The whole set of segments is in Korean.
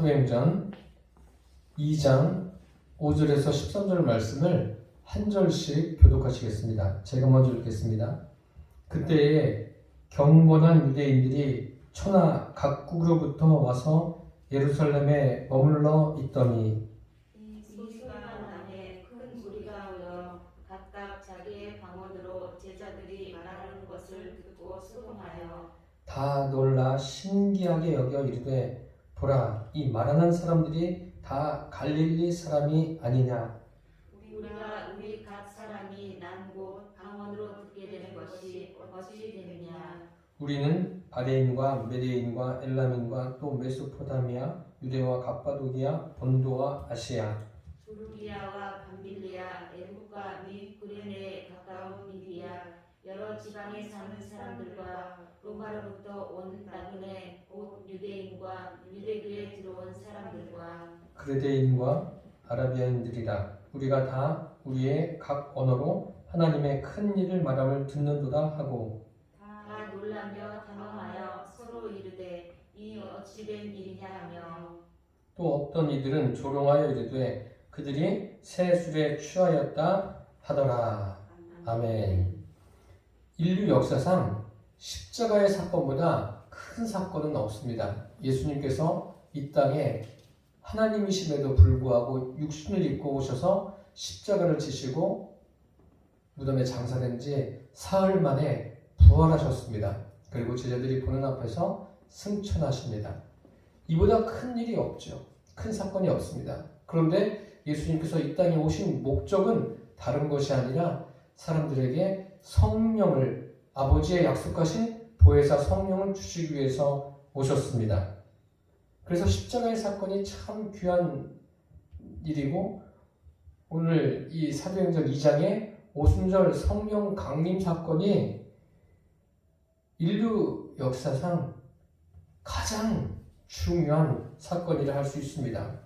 사도행전 2장 5절에서 13절 말씀을 한 절씩 교독하시겠습니다. 제가 먼저 읽겠습니다. 그때에 경건한 유대인들이 천하 각국으로부터 와서 예루살렘에 머물러 있더니 이 시간 안에 큰 무리가 모여 각각 자기의 방언으로 제자들이 말하는 것을 듣고 수긍하여 다 놀라 신기하게 여겨 이르되 보라, 이 말하는 사람들이 다 갈릴리 사람이 아니냐. 우리가 우리 각 사람이 난 곳 방언으로 듣게 되는 것이 어찌 되느냐. 우리는 바데인과 메데인과 엘람인과 또 메소포타미아, 유대와 갑바도기아, 본도와 아시아, 부르기아와 밤빌리아, 애국과 및 구레네에 가까운 미디아, 여러 지방에 사는 사람들과 로마로부터 온 나그네 곧 유대인과 유대교에 들어온 사람들과 그레데인과 아라비아인들이라. 우리가 다 우리의 각 언어로 하나님의 큰 일을 말함을 듣는도다 하고 다 놀라며 당황하여 서로 이르되 이 어찌된 일이냐 하며 또 어떤 이들은 조롱하여 이르되 그들이 새 술에 취하였다 하더라. 아멘. 인류 역사상 십자가의 사건보다 큰 사건은 없습니다. 예수님께서 이 땅에 하나님이심에도 불구하고 육신을 입고 오셔서 십자가를 지시고 무덤에 장사된 지 사흘 만에 부활하셨습니다. 그리고 제자들이 보는 앞에서 승천하십니다. 이보다 큰 일이 없죠. 큰 사건이 없습니다. 그런데 예수님께서 이 땅에 오신 목적은 다른 것이 아니라 사람들에게 성령을, 아버지의 약속하신 보혜사 성령을 주시기 위해서 오셨습니다. 그래서 십자가의 사건이 참 귀한 일이고, 오늘 이 사도행전 2장의 오순절 성령 강림 사건이 인류 역사상 가장 중요한 사건이라 할 수 있습니다.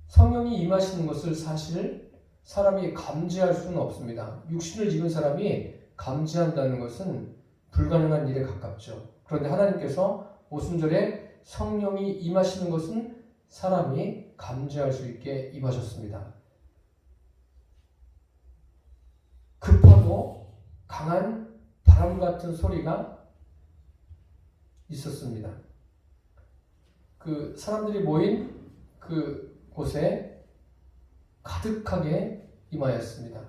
성령이 임하시는 것을 사실 사람이 감지할 수는 없습니다. 육신을 입은 사람이 감지한다는 것은 불가능한 일에 가깝죠. 그런데 하나님께서 오순절에 성령이 임하시는 것은 사람이 감지할 수 있게 임하셨습니다. 급하고 강한 바람 같은 소리가 있었습니다. 그 사람들이 모인 그 곳에 가득하게 임하였습니다.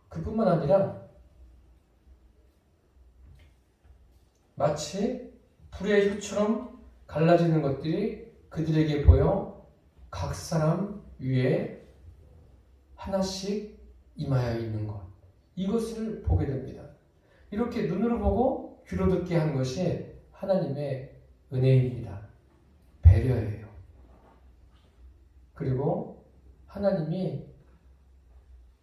그뿐만 아니라 마치 불의 혀처럼 갈라지는 것들이 그들에게 보여 각 사람 위에 하나씩 임하여 있는 것, 이것을 보게 됩니다. 이렇게 눈으로 보고 귀로 듣게 한 것이 하나님의 은혜입니다. 배려예요. 그리고 하나님이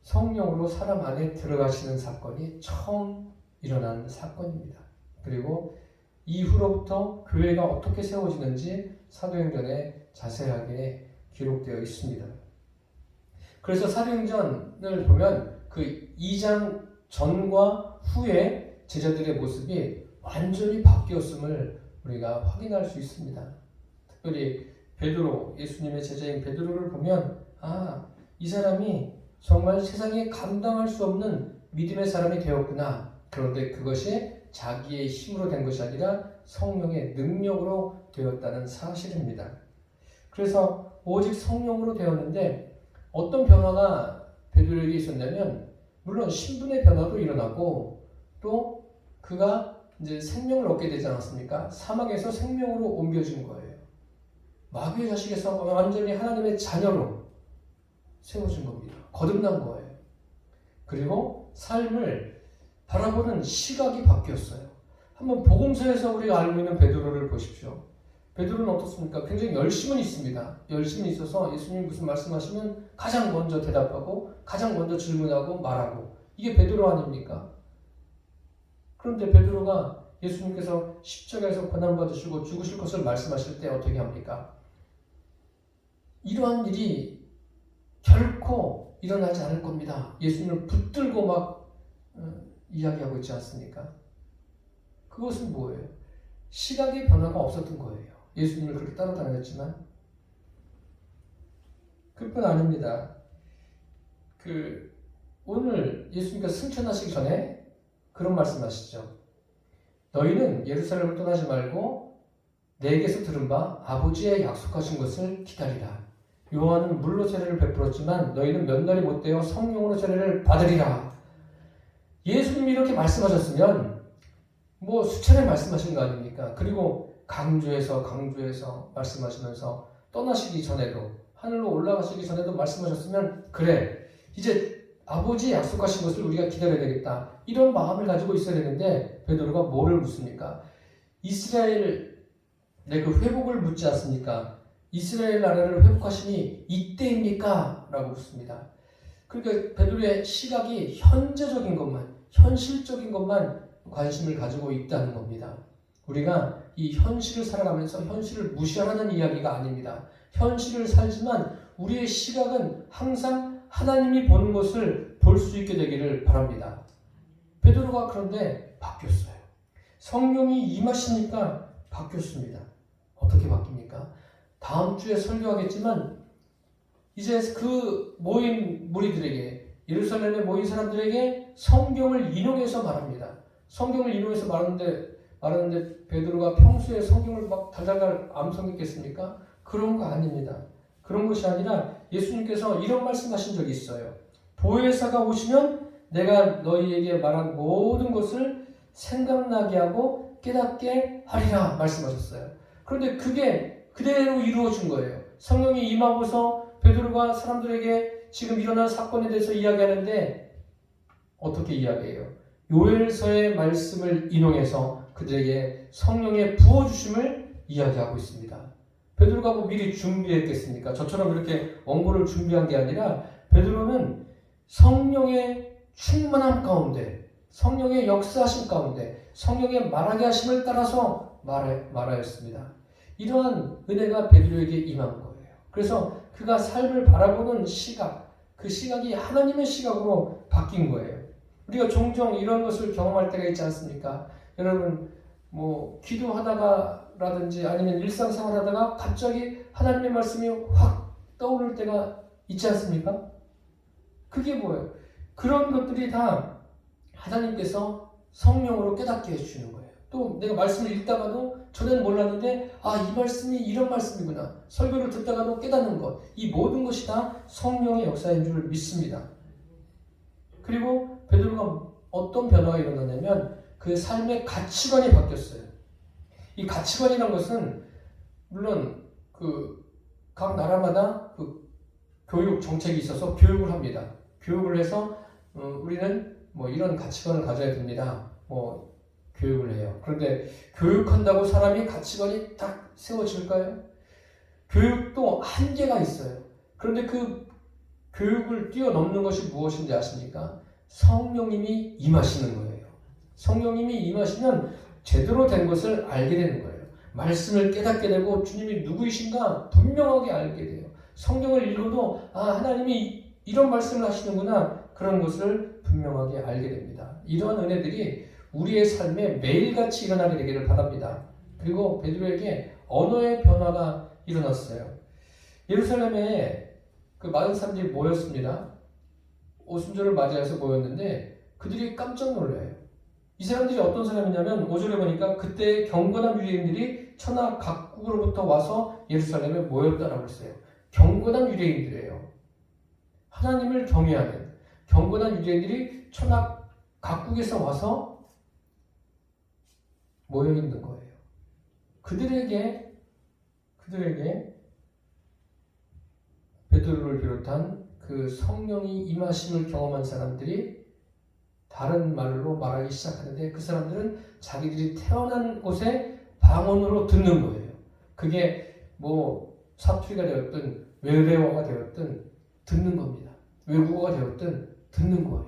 성령으로 사람 안에 들어가시는 사건이 처음 일어난 사건입니다. 그리고 이후로부터 교회가 어떻게 세워지는지 사도행전에 자세하게 기록되어 있습니다. 그래서 사도행전을 보면 그 2장 전과 후에 제자들의 모습이 완전히 바뀌었음을 우리가 확인할 수 있습니다. 특별히 베드로, 예수님의 제자인 베드로를 보면 이 사람이 정말 세상에 감당할 수 없는 믿음의 사람이 되었구나. 그런데 그것이 자기의 힘으로 된 것이 아니라 성령의 능력으로 되었다는 사실입니다. 그래서 오직 성령으로 되었는데 어떤 변화가 베드로에게 있었냐면, 물론 신분의 변화도 일어나고 또 그가 이제 생명을 얻게 되지 않았습니까? 사망에서 생명으로 옮겨진 거예요. 마귀의 자식에서 완전히 하나님의 자녀로 세워진 겁니다. 거듭난 거예요. 그리고 삶을 바라보는 시각이 바뀌었어요. 한번 복음서에서 우리가 알고 있는 베드로를 보십시오. 베드로는 어떻습니까? 굉장히 열심은 있습니다. 열심히 있어서 예수님이 무슨 말씀하시면 가장 먼저 대답하고 가장 먼저 질문하고 말하고, 이게 베드로 아닙니까? 그런데 베드로가 예수님께서 십자가에서 고난받으시고 죽으실 것을 말씀하실 때 어떻게 합니까? 이러한 일이 결코 일어나지 않을 겁니다. 예수님을 붙들고 막 이야기하고 있지 않습니까? 그것은 뭐예요? 시각의 변화가 없었던 거예요. 예수님을 그렇게 따라다녔지만 그뿐 아닙니다. 오늘 예수님께서 승천하시기 전에 그런 말씀하시죠. 너희는 예루살렘을 떠나지 말고 내게서 들은 바 아버지의 약속하신 것을 기다리라. 요한은 물로 세례를 베풀었지만 너희는 몇 날이 못되어 성령으로 세례를 받으리라. 예수님이 이렇게 말씀하셨으면 뭐 수차례 말씀하신 거 아닙니까? 그리고 강조해서 말씀하시면서 떠나시기 전에도 하늘로 올라가시기 전에도 말씀하셨으면 그래 이제 아버지의 약속하신 것을 우리가 기다려야 되겠다. 이런 마음을 가지고 있어야 되는데 베드로가 뭐를 묻습니까? 이스라엘의 그 회복을 묻지 않습니까? 이스라엘 나라를 회복하시니 이때입니까? 라고 묻습니다. 그러니까 베드로의 시각이 현재적인 것만, 현실적인 것만 관심을 가지고 있다는 겁니다. 우리가 이 현실을 살아가면서 현실을 무시하는 이야기가 아닙니다. 현실을 살지만 우리의 시각은 항상 하나님이 보는 것을 볼 수 있게 되기를 바랍니다. 베드로가 그런데 바뀌었어요. 성령이 임하시니까 바뀌었습니다. 어떻게 바뀝니까? 다음 주에 설교하겠지만 이제 그 모인 무리들에게, 예루살렘에 모인 사람들에게 성경을 인용해서 말합니다. 성경을 인용해서 말하는데 베드로가 평소에 성경을 막 달달달 암송했겠습니까? 그런 거 아닙니다. 그런 것이 아니라 예수님께서 이런 말씀하신 적이 있어요. 보혜사가 오시면 내가 너희에게 말한 모든 것을 생각나게 하고 깨닫게 하리라 말씀하셨어요. 그런데 그게 그대로 이루어진 거예요. 성령이 임하고서 베드로가 사람들에게 지금 일어난 사건에 대해서 이야기하는데 어떻게 이야기해요? 요엘서의 말씀을 인용해서 그들에게 성령의 부어주심을 이야기하고 있습니다. 베드로가 뭐 미리 준비했겠습니까? 저처럼 이렇게 원고를 준비한 게 아니라 베드로는 성령의 충만함 가운데, 성령의 역사하심 가운데, 성령의 말하게 하심을 따라서 말하였습니다. 이러한 은혜가 베드로에게 임한 거예요. 그래서 그가 삶을 바라보는 시각, 그 시각이 하나님의 시각으로 바뀐 거예요. 우리가 종종 이런 것을 경험할 때가 있지 않습니까? 여러분, 뭐 기도하다가라든지 아니면 일상생활 하다가 갑자기 하나님의 말씀이 확 떠오를 때가 있지 않습니까? 그게 뭐예요? 그런 것들이 다 하나님께서 성령으로 깨닫게 해주시는 거예요. 또 내가 말씀을 읽다가도 전에는 몰랐는데 이 말씀이 이런 말씀이구나. 설교를 듣다가도 깨닫는 것. 이 모든 것이 다 성령의 역사인 줄 믿습니다. 그리고 베드로가 어떤 변화가 일어나냐면 그 삶의 가치관이 바뀌었어요. 이 가치관이라는 것은 물론 각 나라마다 교육 정책이 있어서 교육을 합니다. 교육을 해서 우리는 뭐 이런 가치관을 가져야 됩니다. 뭐 교육을 해요. 그런데 교육한다고 사람이 가치관이 딱 세워질까요? 교육도 한계가 있어요. 그런데 그 교육을 뛰어넘는 것이 무엇인지 아십니까? 성령님이 임하시는 거예요. 성령님이 임하시면 제대로 된 것을 알게 되는 거예요. 말씀을 깨닫게 되고 주님이 누구이신가 분명하게 알게 돼요. 성경을 읽어도 하나님이 이런 말씀을 하시는구나 그런 것을 분명하게 알게 됩니다. 이러한 은혜들이 우리의 삶에 매일같이 일어나게 되기를 바랍니다. 그리고 베드로에게 언어의 변화가 일어났어요. 예루살렘에 그 많은 사람들이 모였습니다. 오순절을 맞이해서 모였는데 그들이 깜짝 놀라요. 이 사람들이 어떤 사람이냐면 5절에 보니까 그때 경건한 유대인들이 천하 각국으로부터 와서 예루살렘에 모였다라고 했어요. 경건한 유대인들이에요. 하나님을 경외하는 경건한 유대인들이 천하 각국에서 와서 모여 있는 거예요. 그들에게 베드로를 비롯한 그 성령이 임하심을 경험한 사람들이 다른 말로 말하기 시작하는데 그 사람들은 자기들이 태어난 곳에 방언으로 듣는 거예요. 그게 뭐 사투리가 되었든 외래어가 되었든 듣는 겁니다. 외국어가 되었든 듣는 거예요.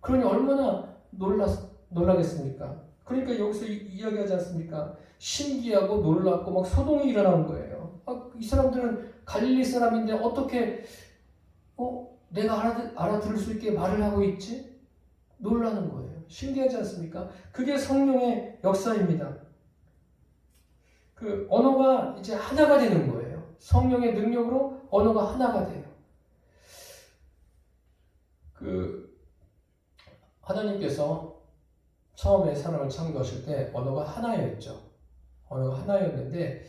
그러니 얼마나 놀라겠습니까? 그러니까 여기서 이야기하지 않습니까? 신기하고 놀랍고 막 소동이 일어나는 거예요. 이 사람들은 갈릴리 사람인데 어떻게 내가 알아들을 수 있게 말을 하고 있지? 놀라는 거예요. 신기하지 않습니까? 그게 성령의 역사입니다. 그 언어가 이제 하나가 되는 거예요. 성령의 능력으로 언어가 하나가 돼요. 그 하나님께서 처음에 사람을 창조하실 때 언어가 하나였죠. 언어가 하나였는데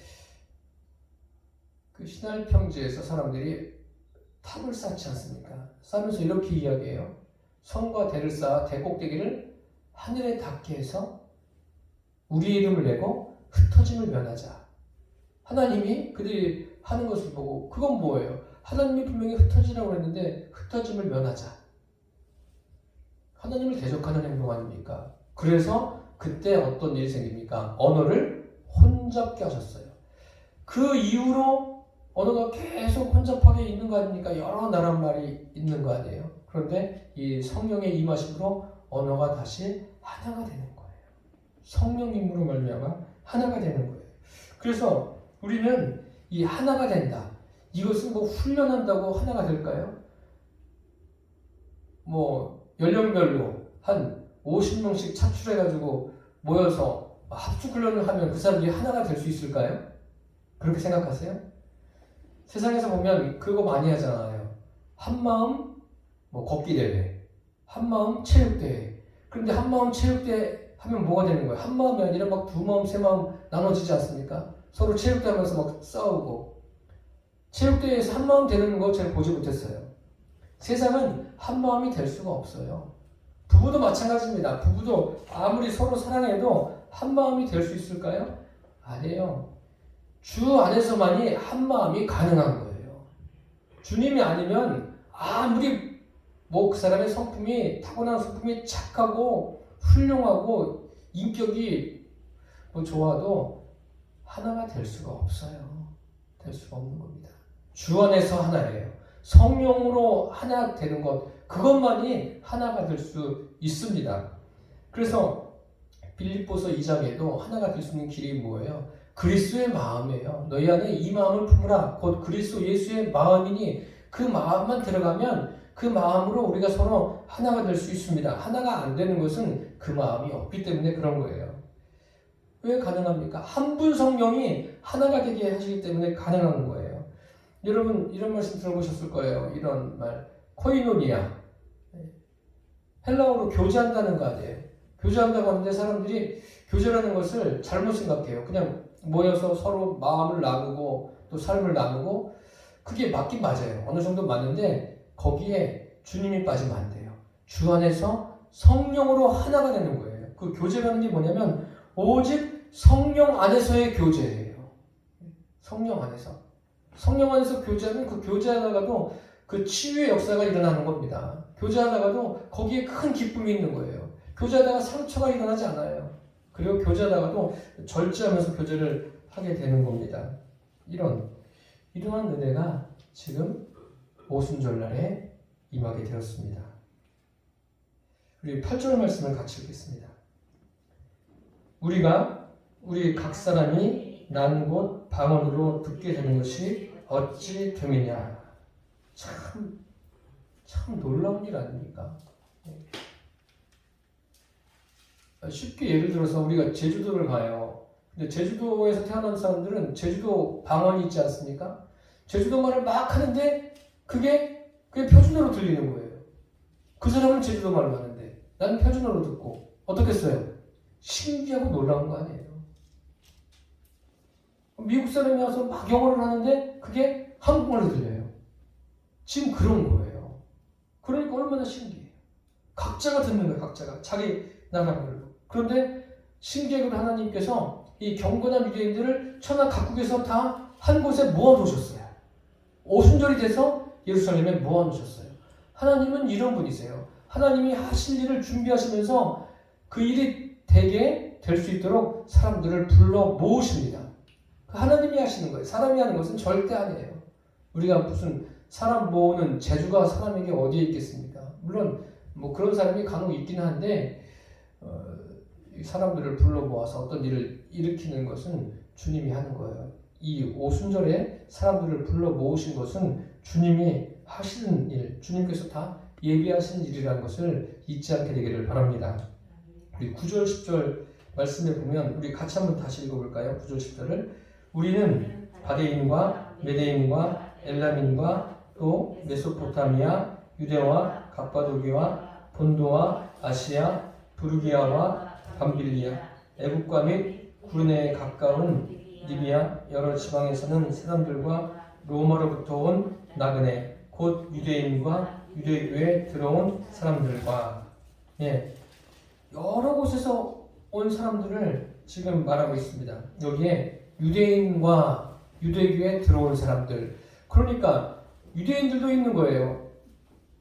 그 시날 평지에서 사람들이 탑을 쌓지 않습니까? 쌓으면서 이렇게 이야기해요. 성과 대를 쌓아 대꼭대기를 하늘에 닿게 해서 우리의 이름을 내고 흩어짐을 면하자. 하나님이 그들이 하는 것을 보고 그건 뭐예요? 하나님이 분명히 흩어지라고 했는데 흩어짐을 면하자. 하나님을 대적하는 행동 아닙니까? 그래서 그때 어떤 일이 생깁니까? 언어를 혼잡게 하셨어요. 그 이후로 언어가 계속 혼잡하게 있는 거 아닙니까? 여러 나라 말이 있는 거 아니에요? 그런데 이 성령의 임하심으로 언어가 다시 하나가 되는 거예요. 성령님으로 말미암아 하나가 되는 거예요. 그래서 우리는 이 하나가 된다. 이것은 뭐 훈련한다고 하나가 될까요? 뭐 연령별로 한 50명씩 차출해가지고 모여서 합숙훈련을 하면 그 사람들이 하나가 될 수 있을까요? 그렇게 생각하세요? 세상에서 보면 그거 많이 하잖아요. 한마음 뭐 걷기 대회, 한마음 체육대회. 그런데 한마음 체육대회 하면 뭐가 되는 거예요? 한마음이 아니라 막 두 마음, 세 마음 나눠지지 않습니까? 서로 체육대회 하면서 막 싸우고. 체육대회에서 한마음 되는 거 제가 보지 못했어요. 세상은 한마음이 될 수가 없어요. 부부도 마찬가지입니다. 부부도 아무리 서로 사랑해도 한마음이 될 수 있을까요? 아니에요. 주 안에서만이 한마음이 가능한 거예요. 주님이 아니면 아무리 뭐 그 사람의 성품이 타고난 성품이 착하고 훌륭하고 인격이 뭐 좋아도 하나가 될 수가 없어요. 될 수가 없는 겁니다. 주 안에서 하나예요. 성령으로 하나 되는 것, 그것만이 하나가 될 수 있습니다. 그래서 빌립보서 2장에도 하나가 될 수 있는 길이 뭐예요? 그리스도의 마음이에요. 너희 안에 이 마음을 품으라. 곧 그리스도 예수의 마음이니 그 마음만 들어가면 그 마음으로 우리가 서로 하나가 될 수 있습니다. 하나가 안 되는 것은 그 마음이 없기 때문에 그런 거예요. 왜 가능합니까? 한 분 성령이 하나가 되게 하시기 때문에 가능한 거예요. 여러분 이런 말씀 들어보셨을 거예요. 이런 말. 코이노니아. 헬라어로 교제한다는 거 아니에요. 교제한다고 하는데 사람들이 교제라는 것을 잘못 생각해요. 그냥 모여서 서로 마음을 나누고 또 삶을 나누고 그게 맞긴 맞아요. 어느 정도 맞는데 거기에 주님이 빠지면 안 돼요. 주 안에서 성령으로 하나가 되는 거예요. 그 교제라는 게 뭐냐면 오직 성령 안에서의 교제예요. 성령 안에서. 성령 안에서 교제하면 그 교제하다가도 그 치유의 역사가 일어나는 겁니다. 교제하다가도 거기에 큰 기쁨이 있는 거예요. 교제하다가 상처가 일어나지 않아요. 그리고 교제하다가도 절제하면서 교제를 하게 되는 겁니다. 이러한 은혜가 지금 오순절날에 임하게 되었습니다. 우리 8절 말씀을 같이 읽겠습니다. 우리 각 사람이 난 곳 방언으로 듣게 되는 것이 어찌 됨이냐. 참 놀라운 일 아닙니까? 쉽게 예를 들어서 우리가 제주도를 가요. 근데 제주도에서 태어난 사람들은 제주도 방언이 있지 않습니까? 제주도 말을 막 하는데 그게 표준어로 들리는 거예요. 그 사람은 제주도 말로 하는데 나는 표준어로 듣고 어떻겠어요? 신기하고 놀라운 거 아니에요? 미국 사람이 와서 막 영어를 하는데 그게 한국말로 들려요. 지금 그런 거예요. 그러니까 얼마나 신기해요. 각자가 듣는 거예요. 각자가 자기 나라 말로. 그런데 신기하게도 하나님께서 이 경건한 유대인들을 천하 각국에서 다 한 곳에 모아놓으셨어요. 오순절이 돼서 예루살렘에 모아놓으셨어요. 하나님은 이런 분이세요. 하나님이 하실 일을 준비하시면서 그 일이 되게 될 수 있도록 사람들을 불러 모으십니다. 하나님이 하시는 거예요. 사람이 하는 것은 절대 아니에요. 우리가 무슨 사람 모으는 재주가 사람에게 어디에 있겠습니까? 물론 뭐 그런 사람이 간혹 있긴 한데 사람들을 불러 모아서 어떤 일을 일으키는 것은 주님이 하는 거예요. 이 오순절에 사람들을 불러 모으신 것은 주님이 하시는 일, 주님께서 다 예비하신 일이라는 것을 잊지 않게 되기를 바랍니다. 우리 9절, 10절 말씀에 보면 우리 같이 한번 다시 읽어볼까요? 9절 10절을 우리는 바데인과 메데인과 엘람인과 또 메소포타미아, 유대와 갑바도기와 본도와 아시아, 부르기아와 밤빌리아, 애국과 및 구르네에 가까운 리비아 여러 지방에서는 사람들과 로마로부터 온 나그네 곧 유대인과 유대교에 들어온 사람들과 여러 곳에서 온 사람들을 지금 말하고 있습니다. 여기에 유대인과 유대교에 들어온 사람들, 그러니까 유대인들도 있는 거예요.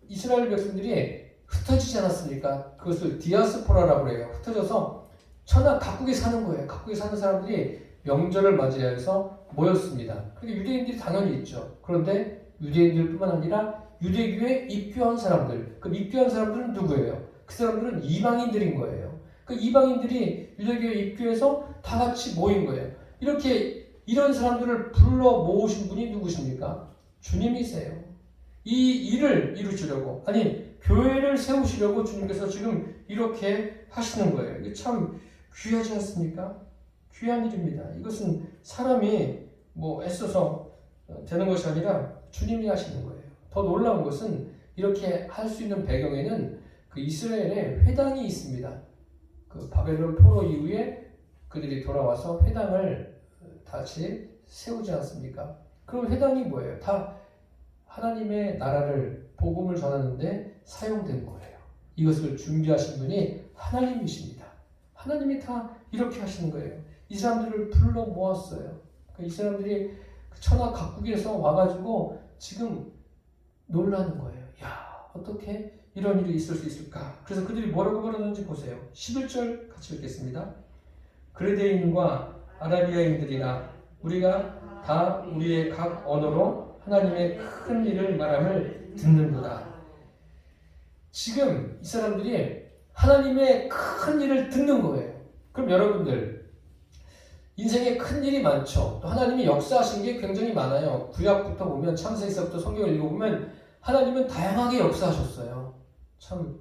이스라엘 백성들이 흩어지지 않았습니까? 그것을 디아스포라라고 해요. 흩어져서 천하 각국에 사는 거예요. 각국에 사는 사람들이 명절을 맞이해서 모였습니다. 그러니까 유대인들이 당연히 있죠. 그런데 유대인들뿐만 아니라 유대교에 입교한 사람들, 그 입교한 사람들은 누구예요? 그 사람들은 이방인들인 거예요. 그 이방인들이 유대교에 입교해서 다 같이 모인 거예요. 이런 사람들을 불러 모으신 분이 누구십니까? 주님이세요. 이 일을 이루시려고, 아니 교회를 세우시려고 주님께서 지금 이렇게 하시는 거예요. 이게 참 귀하지 않습니까? 귀한 일입니다. 이것은 사람이 애써서 되는 것이 아니라 주님이 하시는 거예요. 더 놀라운 것은 이렇게 할 수 있는 배경에는 그 이스라엘에 회당이 있습니다. 그 바벨론 포로 이후에 그들이 돌아와서 회당을 다시 세우지 않습니까? 그럼 회당이 뭐예요? 다 하나님의 나라를 복음을 전하는데 사용된 거예요. 이것을 준비하신 분이 하나님이십니다. 하나님이 다 이렇게 하시는 거예요. 이 사람들을 불러 모았어요. 이 사람들이 천하 각국에서 와가지고 지금 놀라는 거예요. 야, 어떻게 이런 일이 있을 수 있을까? 그래서 그들이 뭐라고 말하는지 보세요. 11절 같이 읽겠습니다. 그레데인과 아라비아인들이나 우리가 다 우리의 각 언어로 하나님의 큰 일을 말함을 듣는도다. 지금 이 사람들이 하나님의 큰 일을 듣는 거예요. 그럼 여러분들 인생에 큰 일이 많죠. 또 하나님이 역사하신 게 굉장히 많아요. 구약부터 보면 창세기서부터 성경을 읽어보면 하나님은 다양하게 역사하셨어요. 참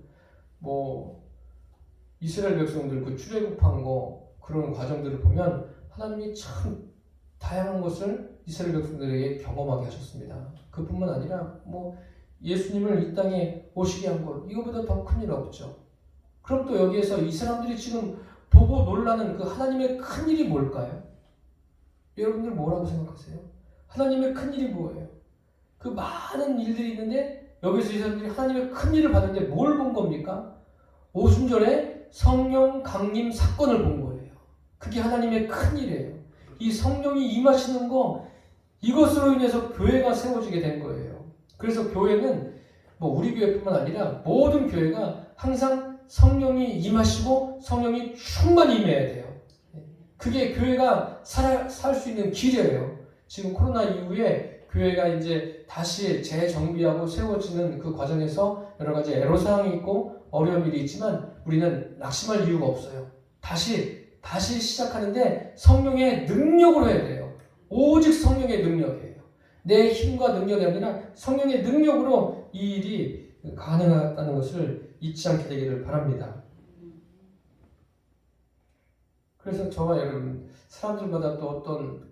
이스라엘 백성들 그 출애굽한 거 그런 과정들을 보면 하나님이 참 다양한 것을 이스라엘 백성들에게 경험하게 하셨습니다. 그뿐만 아니라 예수님을 이 땅에 오시게 한 것, 이거보다 더 큰 일 없죠. 그럼 또 여기에서 이 사람들이 지금 보고 놀라는 그 하나님의 큰 일이 뭘까요? 여러분들 뭐라고 생각하세요? 하나님의 큰 일이 뭐예요? 그 많은 일들이 있는데 여기서 이 사람들이 하나님의 큰 일을 봤는데 뭘 본 겁니까? 오순절에 성령 강림 사건을 본 거예요. 그게 하나님의 큰 일이에요. 이 성령이 임하시는 거, 이것으로 인해서 교회가 세워지게 된 거예요. 그래서 교회는 우리 교회뿐만 아니라 모든 교회가 항상 성령이 임하시고 성령이 충만히 임해야 돼요. 그게 교회가 살 수 있는 길이에요. 지금 코로나 이후에 교회가 이제 다시 재정비하고 세워지는 그 과정에서 여러 가지 애로사항이 있고 어려운 일이 있지만 우리는 낙심할 이유가 없어요. 다시 시작하는데 성령의 능력으로 해야 돼요. 오직 성령의 능력이에요. 내 힘과 능력이 아니라 성령의 능력으로 이 일이 가능하다는 것을 잊지 않게 되기를 바랍니다. 그래서 저와 여러분, 사람들마다 또 어떤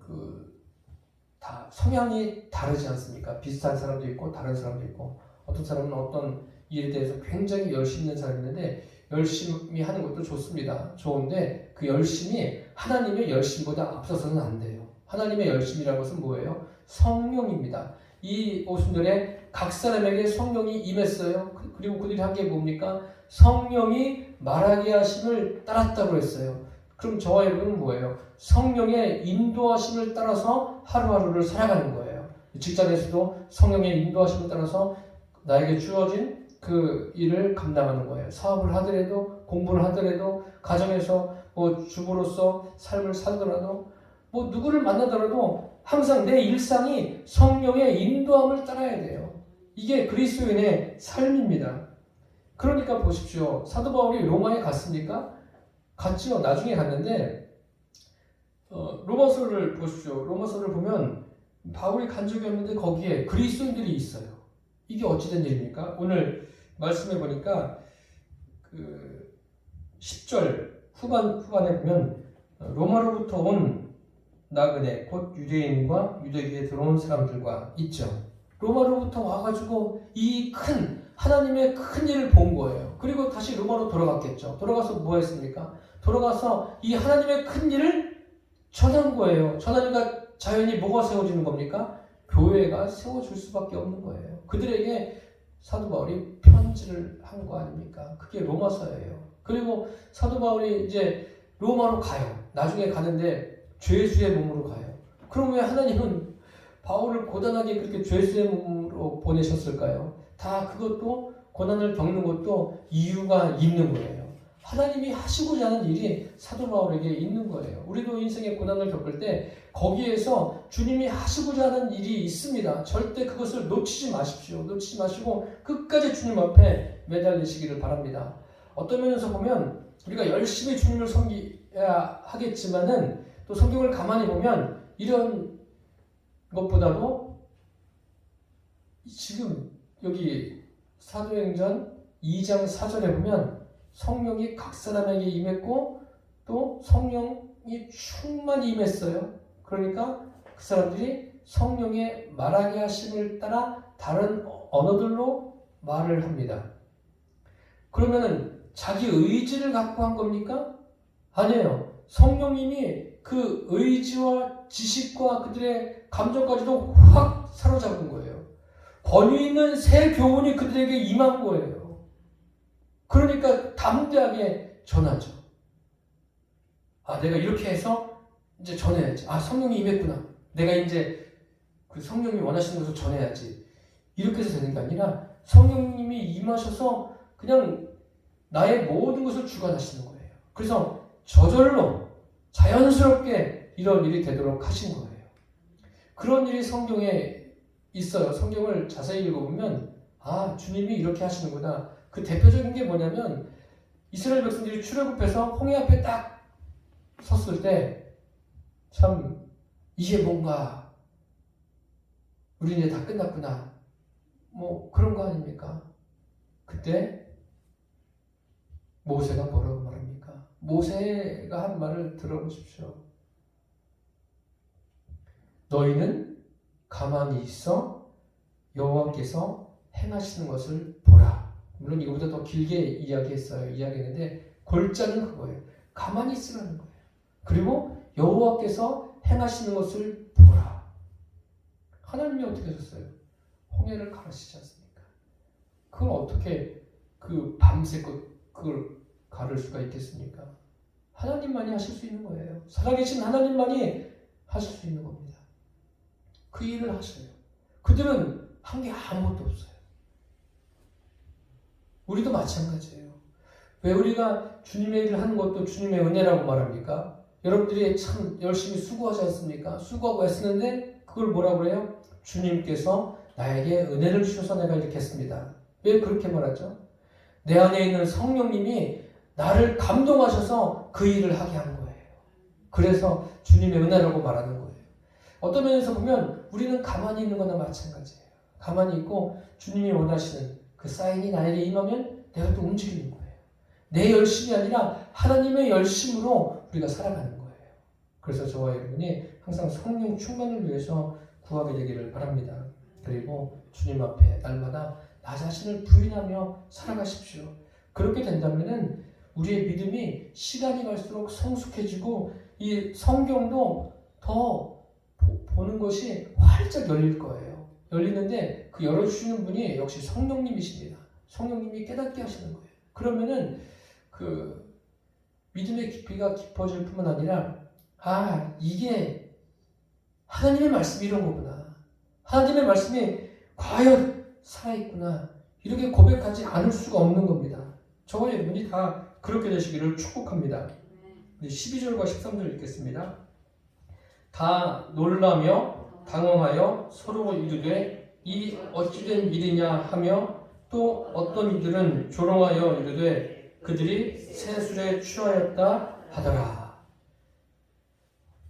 다 성향이 다르지 않습니까? 비슷한 사람도 있고 다른 사람도 있고, 어떤 사람은 어떤 일에 대해서 굉장히 열심히 있는 사람이 있는데 열심히 하는 것도 좋습니다. 좋은데 그 열심이 하나님의 열심보다 앞서서는 안 돼요. 하나님의 열심이라는 것은 뭐예요? 성령입니다. 이 오순절에 각 사람에게 성령이 임했어요. 그리고 그들이 한 게 뭡니까? 성령이 말하게 하심을 따랐다고 했어요. 그럼 저와 여러분은 뭐예요? 성령의 인도하심을 따라서 하루하루를 살아가는 거예요. 직장에서도 성령의 인도하심을 따라서 나에게 주어진 그 일을 감당하는 거예요. 사업을 하더라도, 공부를 하더라도, 가정에서 주부로서 삶을 살더라도, 누구를 만나더라도 항상 내 일상이 성령의 인도함을 따라야 돼요. 이게 그리스도인의 삶입니다. 그러니까 보십시오. 사도 바울이 로마에 갔습니까? 갔죠. 나중에 갔는데 로마서를 보십시오. 로마서를 보면 바울이 간 적이 없는데 거기에 그리스도인들이 있어요. 이게 어찌된 일입니까? 오늘 말씀해 보니까 10절 후반에 보면 로마로부터 온 나그네 곧 유대인과 유대교에 들어온 사람들과 있죠. 로마로부터 와가지고 이 큰 하나님의 큰 일을 본 거예요. 그리고 다시 로마로 돌아갔겠죠. 돌아가서 뭐 했습니까? 돌아가서 이 하나님의 큰 일을 전한 거예요. 전하니까 자연히 뭐가 세워지는 겁니까? 교회가 세워질 수밖에 없는 거예요. 그들에게 사도 바울이 편지를 한 거 아닙니까? 그게 로마서예요. 그리고 사도 바울이 이제 로마로 가요. 나중에 가는데 죄수의 몸으로 가요. 그럼 왜 하나님은 바울을 고단하게 그렇게 죄수의 몸으로 보내셨을까요? 다 그것도 고난을 겪는 것도 이유가 있는 거예요. 하나님이 하시고자 하는 일이 사도 바울에게 있는 거예요. 우리도 인생의 고난을 겪을 때 거기에서 주님이 하시고자 하는 일이 있습니다. 절대 그것을 놓치지 마십시오. 놓치지 마시고 끝까지 주님 앞에 매달리시기를 바랍니다. 어떤 면에서 보면 우리가 열심히 주님을 섬겨야 하겠지만은 또 성경을 가만히 보면 이런 것보다도 지금 여기 사도행전 2장 4절에 보면 성령이 각 사람에게 임했고 또 성령이 충만히 임했어요. 그러니까 그 사람들이 성령의 말하게 하심을 따라 다른 언어들로 말을 합니다. 그러면은 자기 의지를 갖고 한 겁니까? 아니에요. 성령님이 그 의지와 지식과 그들의 감정까지도 확 사로잡은 거예요. 권위 있는 새 교훈이 그들에게 임한 거예요. 그러니까 담대하게 전하죠. 아, 내가 이렇게 해서 이제 전해야지. 아, 성령이 임했구나. 내가 이제 그 성령이 원하시는 것을 전해야지. 이렇게 해서 되는 게 아니라 성령님이 임하셔서 그냥 나의 모든 것을 주관하시는 거예요. 그래서 저절로 자연스럽게 이런 일이 되도록 하신 거예요. 그런 일이 성경에 있어요. 성경을 자세히 읽어보면 아, 주님이 이렇게 하시는구나. 그 대표적인 게 뭐냐면 이스라엘 백성들이 출애굽해서 홍해 앞에 딱 섰을 때 참 이게 뭔가 우리 이제 다 끝났구나. 뭐 그런 거 아닙니까? 그때 모세가 뭐라고 말합니까? 모세가 한 말을 들어보십시오. 너희는 가만히 있어 여호와께서 행하시는 것을 보라. 물론 이거보다 더 길게 이야기했는데 골자는 그거예요. 가만히 있으라는 거예요. 그리고 여호와께서 행하시는 것을 보라. 하나님이 어떻게 하셨어요? 홍해를 가르시지 않습니까? 그걸 어떻게 그 밤새 그걸 가를 수가 있겠습니까? 하나님만이 하실 수 있는 거예요. 살아계신 하나님만이 하실 수 있는 겁니다. 그 일을 하셔요. 그들은 한 게 아무것도 없어요. 우리도 마찬가지예요. 왜 우리가 주님의 일을 하는 것도 주님의 은혜라고 말합니까? 여러분들이 참 열심히 수고하지 않습니까? 수고하고 애쓰는데 그걸 뭐라고 그래요? 주님께서 나에게 은혜를 주셔서 내가 이렇게 했습니다. 왜 그렇게 말하죠? 내 안에 있는 성령님이 나를 감동하셔서 그 일을 하게 한 거예요. 그래서 주님의 은혜라고 말하는 거예요. 어떤 면에서 보면 우리는 가만히 있는 거나 마찬가지예요. 가만히 있고 주님이 원하시는 그 사인이 나에게 임하면 내가 또 움직이는 거예요. 내 열심이 아니라 하나님의 열심으로 우리가 살아가는 거예요. 그래서 저와 여러분이 항상 성령 충만을 위해서 구하게 되기를 바랍니다. 그리고 주님 앞에 날마다 나 자신을 부인하며 살아가십시오. 그렇게 된다면은 우리의 믿음이 시간이 갈수록 성숙해지고 이 성경도 더 보는 것이 활짝 열릴 거예요. 열리는데 그 열어주시는 분이 역시 성령님이십니다. 성령님이 깨닫게 하시는 거예요. 그러면은 그 믿음의 깊이가 깊어질 뿐만 아니라 아, 이게 하나님의 말씀이 이런 거구나. 하나님의 말씀이 과연 살아있구나. 이렇게 고백하지 않을 수가 없는 겁니다. 저와 여러분이 다 그렇게 되시기를 축복합니다. 12절과 13절 읽겠습니다. 다 놀라며 당황하여 서로 이르되 이 어찌된 일이냐 하며 또 어떤 이들은 조롱하여 이르되 그들이 새술에 취하였다 하더라.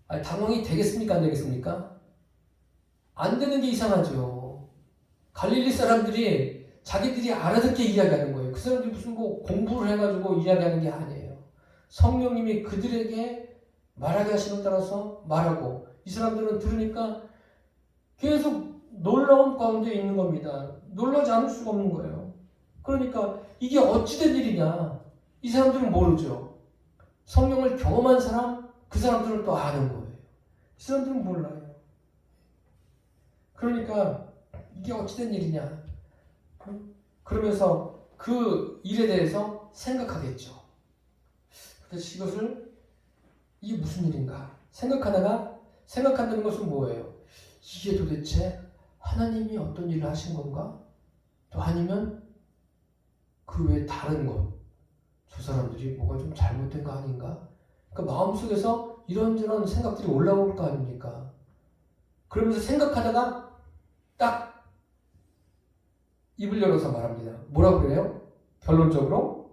아니, 당황이 되겠습니까? 안 되겠습니까? 안 되는 게 이상하죠. 갈릴리 사람들이 자기들이 알아듣게 이야기하는 거예요. 그 사람들이 무슨 뭐 공부를 해가지고 이야기하는 게 아니에요. 성령님이 그들에게 말하게 하시는 따라서 말하고 이 사람들은 들으니까 계속 놀라운 가운데 있는 겁니다. 놀라지 않을 수가 없는 거예요. 그러니까 이게 어찌된 일이냐. 이 사람들은 모르죠. 성령을 경험한 사람, 그 사람들은 또 아는 거예요. 이 사람들은 몰라요. 그러니까 이게 어찌된 일이냐. 그러면서 그 일에 대해서 생각하겠죠. 그래서 이게 무슨 일인가? 생각한다는 것은 뭐예요? 이게 도대체 하나님이 어떤 일을 하신 건가? 또 아니면 그 외에 다른 것, 저 사람들이 뭐가 좀 잘못된 거 아닌가? 그러니까 마음속에서 이런저런 생각들이 올라올 거 아닙니까? 그러면서 생각하다가 딱 입을 열어서 말합니다. 뭐라고 그래요? 결론적으로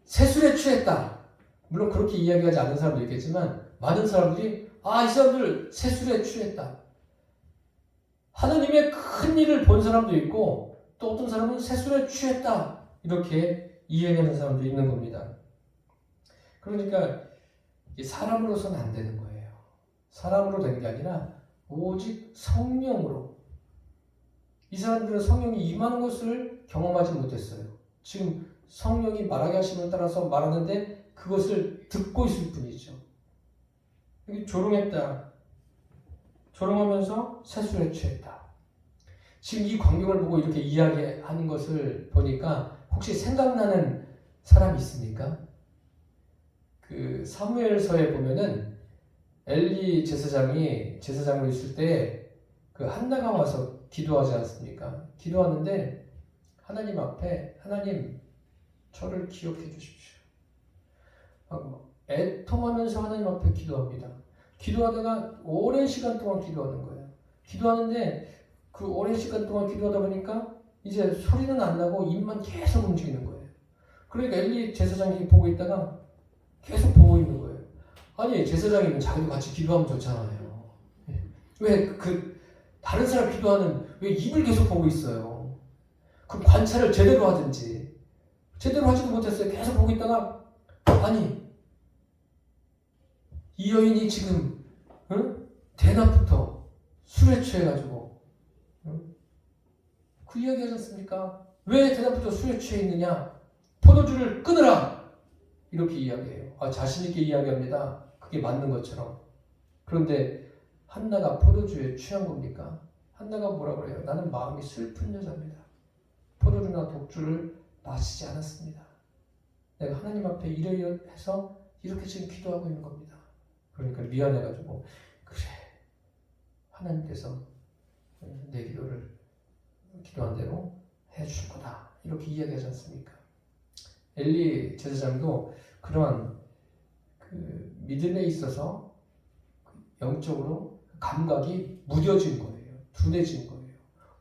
세술에 취했다. 물론 그렇게 이야기하지 않는 사람도 있겠지만 많은 사람들이 이 사람들 세술에 취했다. 하나님의 큰 일을 본 사람도 있고 또 어떤 사람은 세술에 취했다. 이렇게 이해하는 사람도 있는 겁니다. 그러니까 사람으로서는 안 되는 거예요. 사람으로 되는 게 아니라 오직 성령으로. 이 사람들은 성령이 임하는 것을 경험하지 못했어요. 지금 성령이 말하게 하심을 따라서 말하는데 그것을 듣고 있을 뿐이죠. 여기 조롱했다. 조롱하면서 세술에 취했다. 지금 이 광경을 보고 이렇게 이야기하는 것을 보니까 혹시 생각나는 사람이 있습니까? 그 사무엘서에 보면은 엘리 제사장이 제사장으로 있을 때 그 한나가 와서 기도하지 않습니까? 기도하는데 하나님 앞에 하나님 저를 기억해 주십시오. 애통하면서 하나님 앞에 기도합니다. 기도하다가 오랜 시간 동안 기도하는 거예요. 기도하는데 그 오랜 시간 동안 기도하다 보니까 이제 소리는 안 나고 입만 계속 움직이는 거예요. 그러니까 엘리 제사장이 보고 있다가 계속 보고 있는 거예요. 아니 제사장이면 자기도 같이 기도하면 좋잖아요. 왜 다른 사람 기도하는 왜 입을 계속 보고 있어요? 그 관찰을 제대로 하든지. 제대로 하지도 못했어요. 계속 보고 있다가 아니 이 여인이 지금 대낮부터 술에 취해가지고 그 이야기 하지 않습니까? 왜 대낮부터 술에 취해 있느냐? 포도주를 끊으라! 이렇게 이야기해요. 자신있게 이야기합니다. 그게 맞는 것처럼. 그런데 한나가 포도주에 취한 겁니까? 한나가 뭐라 그래요? 나는 마음이 슬픈 여자입니다. 포도주나 독주를 마시지 않았습니다. 내가 하나님 앞에 이러이러해서 이렇게 지금 기도하고 있는 겁니다. 그러니까 미안해가지고 그래 하나님께서 내 기도를 기도한 대로 해주실 거다. 이렇게 이야기하지 않습니까? 엘리 제사장도 그러한 그 믿음에 있어서 영적으로 감각이 무뎌진 거예요. 둔해진 거예요.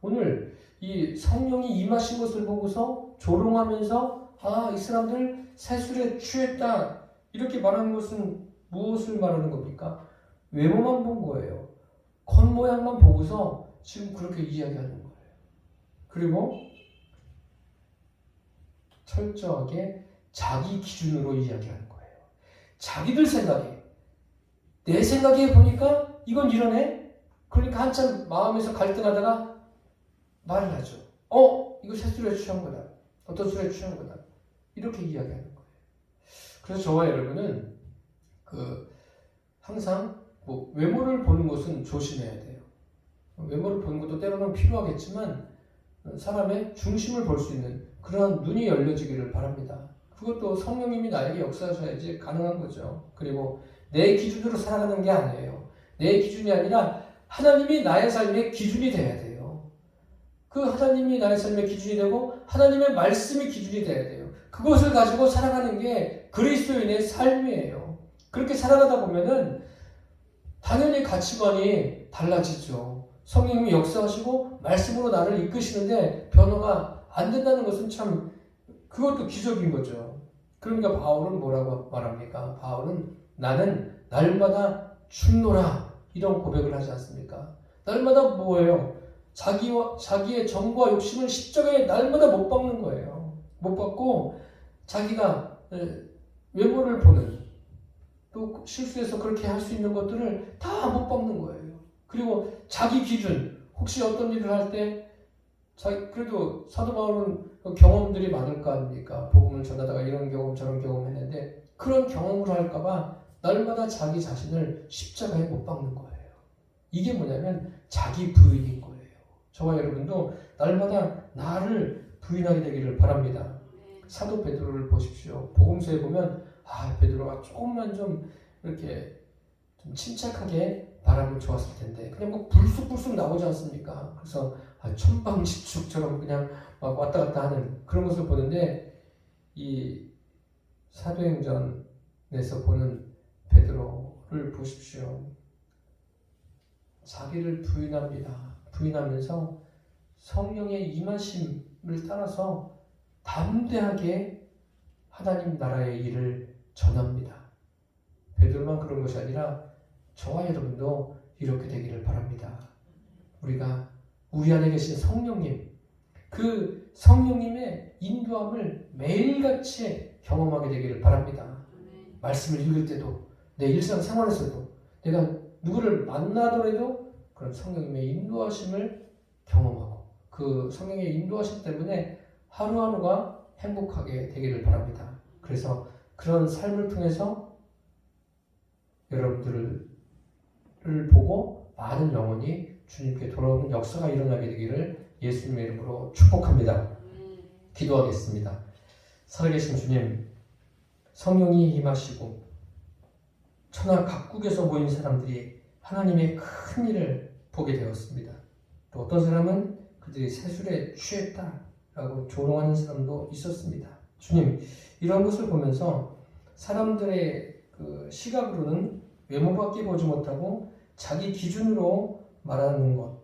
오늘 이 성령이 임하신 것을 보고서 조롱하면서 이 사람들 세술에 취했다. 이렇게 말하는 것은 무엇을 말하는 겁니까? 외모만 본 거예요. 겉모양만 보고서 지금 그렇게 이야기하는 거예요. 그리고 철저하게 자기 기준으로 이야기하는 거예요. 자기들 생각에 내 생각에 보니까 이건 이러네? 그러니까 한참 마음에서 갈등하다가 말을 하죠. 이거 세술에 취한 거다. 어떤 술에 취한 거다. 이렇게 이야기하는 거예요. 그래서 저와 여러분은 항상 외모를 보는 것은 조심해야 돼요. 외모를 보는 것도 때로는 필요하겠지만 사람의 중심을 볼 수 있는 그러한 눈이 열려지기를 바랍니다. 그것도 성령님이 나에게 역사하셔야지 가능한 거죠. 그리고 내 기준으로 살아가는 게 아니에요. 내 기준이 아니라 하나님이 나의 삶의 기준이 돼야 돼요. 그 하나님이 나의 삶의 기준이 되고 하나님의 말씀이 기준이 돼야 돼요. 그것을 가지고 살아가는 게 그리스도인의 삶이에요. 그렇게 살아가다 보면은 당연히 가치관이 달라지죠. 성령님이 역사하시고 말씀으로 나를 이끄시는데 변화가 안 된다는 것은 참 그것도 기적인 거죠. 그러니까 바울은 뭐라고 말합니까? 바울은 나는 날마다 죽노라 이런 고백을 하지 않습니까? 날마다 뭐예요? 자기의 정과 욕심을 십자가에 날마다 못 박는 거예요. 못 박고 자기가 외모를 보는, 또 실수해서 그렇게 할 수 있는 것들을 다 못 박는 거예요. 그리고 자기 기준, 혹시 어떤 일을 할 때 그래도 사도 바울은 경험들이 많을 거 아닙니까? 복음을 전하다가 이런 경험 저런 경험 했는데 그런 경험을 할까봐 날마다 자기 자신을 십자가에 못 박는 거예요. 이게 뭐냐면 자기 부인인 거예요. 저와 여러분도 날마다 나를 부인하게 되기를 바랍니다. 사도 베드로를 보십시오. 복음서에 보면 베드로가 조금만 좀 이렇게 좀 침착하게 말하면 좋았을 텐데 그냥 뭐 불쑥불쑥 나오지 않습니까? 그래서 천방지축처럼 그냥 막 왔다 갔다 하는 그런 것을 보는데 이 사도행전에서 보는 베드로를 보십시오. 자기를 부인합니다. 부인하면서 성령의 임하심을 따라서 담대하게 하나님 나라의 일을 전합니다. 베드로만 그런 것이 아니라 저와 여러분도 이렇게 되기를 바랍니다. 우리가 우리 안에 계신 성령님, 그 성령님의 인도함을 매일같이 경험하게 되기를 바랍니다. 말씀을 읽을 때도, 내 일상생활에서도, 내가 누구를 만나더라도 그런 성령님의 인도하심을 경험하고 그 성령의 인도하심 때문에 하루하루가 행복하게 되기를 바랍니다. 그래서 그런 삶을 통해서 여러분들을 보고 많은 영혼이 주님께 돌아오는 역사가 일어나게 되기를 예수님의 이름으로 축복합니다. 기도하겠습니다. 살아계신 주님, 성령이 임하시고 천하 각국에서 모인 사람들이 하나님의 큰 일을 보게 되었습니다. 또 어떤 사람은 그들이 세술에 취했다라고 조롱하는 사람도 있었습니다. 주님, 이런 것을 보면서 사람들의 그 시각으로는 외모밖에 보지 못하고 자기 기준으로 말하는 것,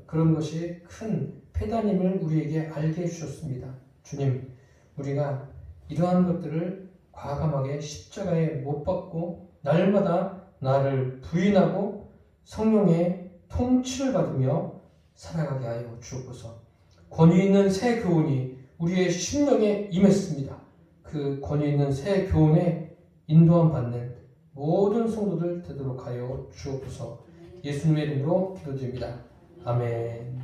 그런 것이 큰 패단임을 우리에게 알게 해주셨습니다. 주님, 우리가 이러한 것들을 과감하게 십자가에 못 박고 날마다 나를 부인하고 성령의 통치를 받으며 살아가게 하여 주옵소서. 권위 있는 새 교훈이 우리의 심령에 임했습니다. 그 권위 있는 새 교훈에 인도함 받는 모든 성도들 되도록 하여 주옵소서. 예수님의 이름으로 기도드립니다. 아멘.